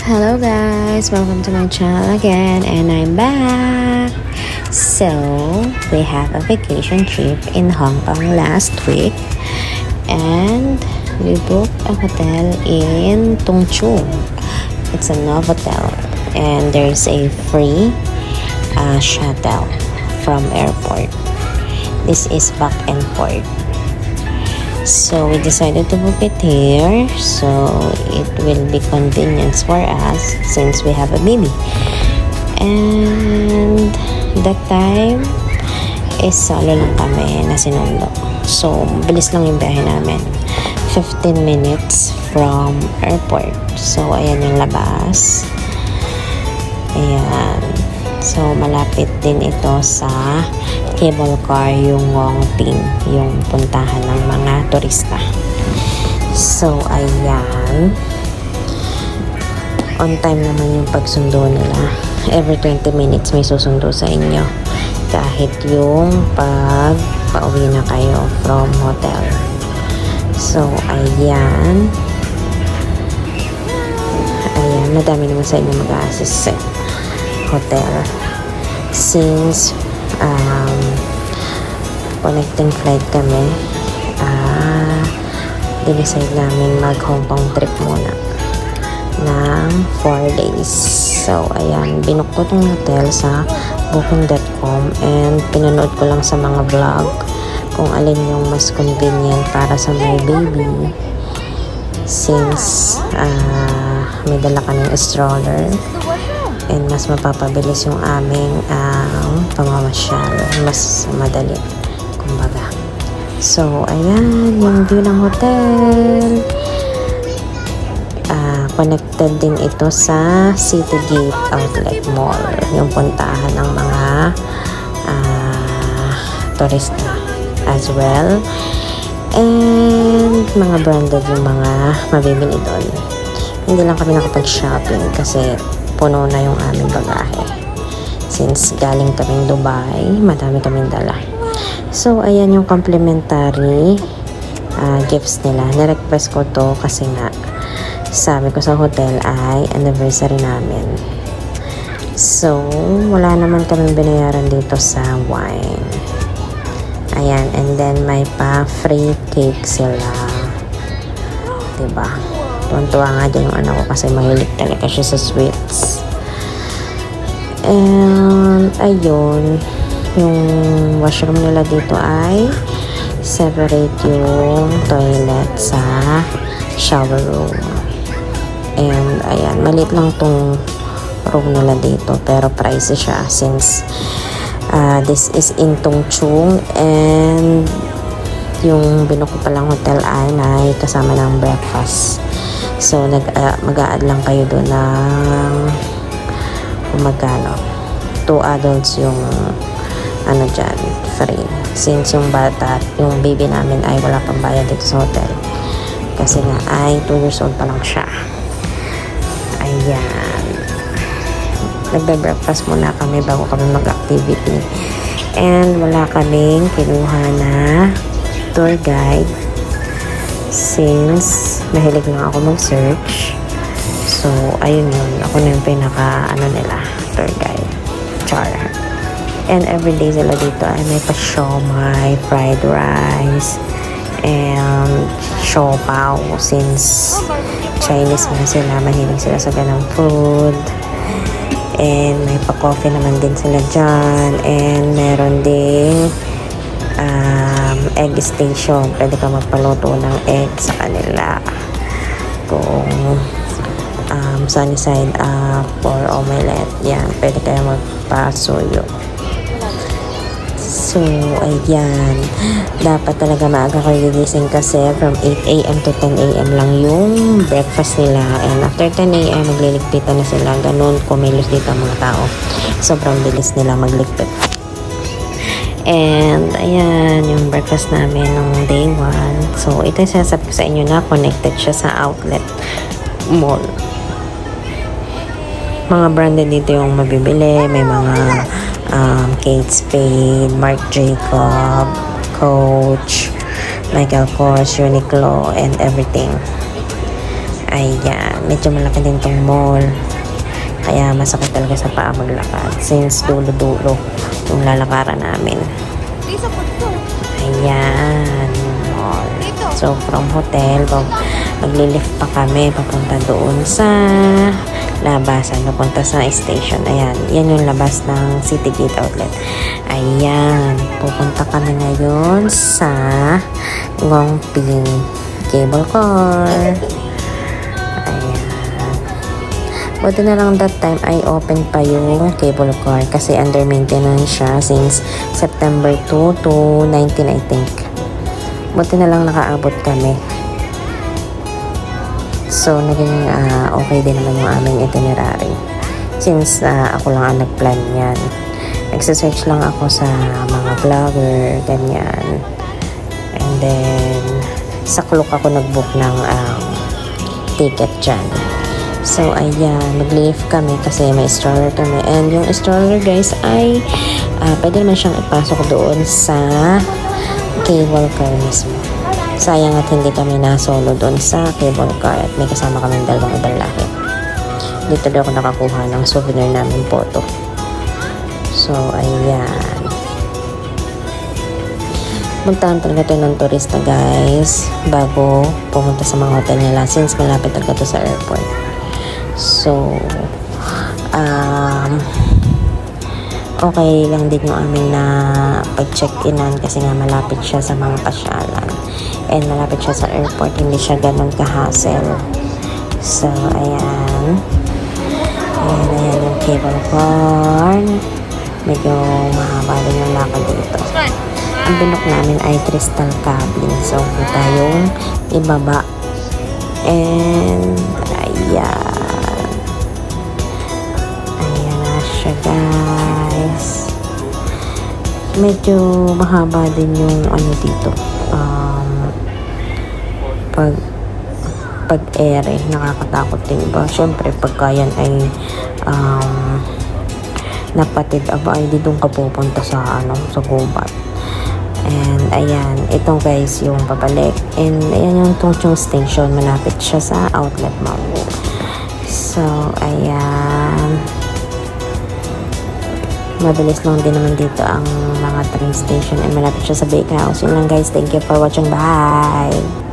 Hello guys, welcome to my channel again and I'm back. So, we have a vacation trip in Hong Kong last week and we booked a hotel in Tung Chung. It's a Novotel and there's a free shuttle from airport. This is back and forth. So we decided to book it here, so it will be convenience for us since we have a baby. And that time is solo lang kami na sinundo. So bilis lang yung biyahe namin. 15 minutes from airport. So ayan yung labas. Ayan. So malapit din ito sa cable car, yung Wong Ting, yung puntahan ng mga turista. So, ayan. On time naman yung pagsundo nila. Every 20 minutes may susundo sa inyo. Kahit yung pauwi na kayo from hotel. So, ayan. Ayan, madami naman sa inyo mag-a-assist sa hotel. Since connecting flight kami, dinicide namin mag Hong Kong trip muna ng 4 days. So ayan, binook ko tong hotel sa booking.com and pinanood ko lang sa mga vlog kung alin yung mas convenient para sa my baby since may dala kaming stroller and mas mapapabilis yung aming pamamasyal, mas madali kumbaga. So ayan yung view ng hotel. Connected din ito sa City Gate Outlet Mall, yung puntahan ng mga turista as well, and mga branded yung mga mabibili doon. Hindi lang kami nakapag-shopping kasi puno na yung aming bagahe. Since galing kaming Dubai, madami kaming dala. So, ayan yung complimentary gifts nila. Nirequest ko to kasi nga sabi ko sa hotel ay anniversary namin. So, wala naman kaming binayaran dito sa wine. Ayan, and then may pa free cake sila. Diba? Tuwan-tuwa nga dyan yung anak ko kasi mahilig talaga siya sa sweets. And ayun, yung washroom nila dito ay separate yung toilet sa shower room. And ayan, maliit lang tong room nila dito pero pricey siya since this is in Tung Chung and yung binook ko palang hotel ay may kasama ng breakfast. So, mag-a-add lang kayo doon ng magkano. 2 adults yung dyan, free. Since yung bata, yung baby namin ay wala pang bayad dito sa hotel. Kasi nga ay 2 years old pa lang siya. Ayan. Nagbe-breakfast muna kami bago kami mag-activity. And wala kaming kinuha na tour guide. Since mahilig lang ako mag-search, so ayun yun, ako na yung pinaka nila, tour guide, char. And everyday sila dito ay may pa-siomai, fried rice and siopaw since Chinese nga sila, mahilig sila sa ganang food. And may pa-coffee naman din sila dyan and meron ding egg station. Pwede ka magpaluto ng egg sa kanila kung sunny side up or omelette. Yan, pwede kayo magpasuyo. So, ayan. Dapat talaga maaga kayo gigising kasi from 8 a.m. to 10 a.m. lang yung breakfast nila. And after 10 a.m. magliligpitan na sila. Ganun, kumilos dito ang mga tao. Sobrang bilis nila magligpit. And, ayan, yung breakfast namin nung day 1. So, ito yung sinasabi ko sa inyo na connected siya sa outlet mall. Mga branded dito yung mabibili. May mga Kate Spade, Marc Jacob, Coach, Michael Kors, Uniqlo, and everything. Ayan, medyo malaki din tong mall. Kaya masakit talaga sa paa maglakad. Since dulo-dulo yung lalakaran namin. Ayan, mall. So, from hotel, maglilift pa kami papunta doon sa labasan, papunta sa station. Ayan, yan yung labas ng City Gate Outlet. Ayan, pupunta kami ngayon sa Ngongping Cable Car. Ayan. Buti na lang that time ay open pa yung cable car kasi under maintenance siya since September 2 to 19 I think. Buti na lang nakaabot kami. So, naging okay din naman yung aming itinerary. Since ako lang ang nag-plan yan. Nagsasearch lang ako sa mga vlogger, ganyan. And then, sa Klook ako nag-book ng ticket dyan. So, ayan, mag-leave kami kasi may stroller kami. And yung stroller, guys, ay pwede naman siyang ipasok doon sa cable car mismo. Sayang at hindi kami na-solo doon sa cable car at may kasama kami dalawang ibang lahi. Dito daw ako nakakuha ng souvenir namin photo. So, ayan. Puntahan talaga ito ng turista, guys, bago pumunta sa mga hotel nila since malapit talaga ito sa airport. So, okay lang din yung aming na pag-check-inan kasi nga malapit siya sa mga pasyalan and malapit siya sa airport, hindi siya ganun ka-hassle. So, ayan yung cable car, medyo mahaba din yung lakad dito. Ang binok namin ay crystal cabin, so kita yung ibaba and ayan na siya, guys. Medyo mahaba din yung dito pag-ere, nakakatakot din ba? Syempre pagka yan ay napatid ay di doon ka pupunta sa sa gubat. And ayan, ito guys yung pabalik. And ayan yung Tongchong Station, malapit siya sa outlet mall. So ayan, mabilis lang din naman dito ang mga train station and malapit siya sa Bake House. Yun lang guys, thank you for watching, bye!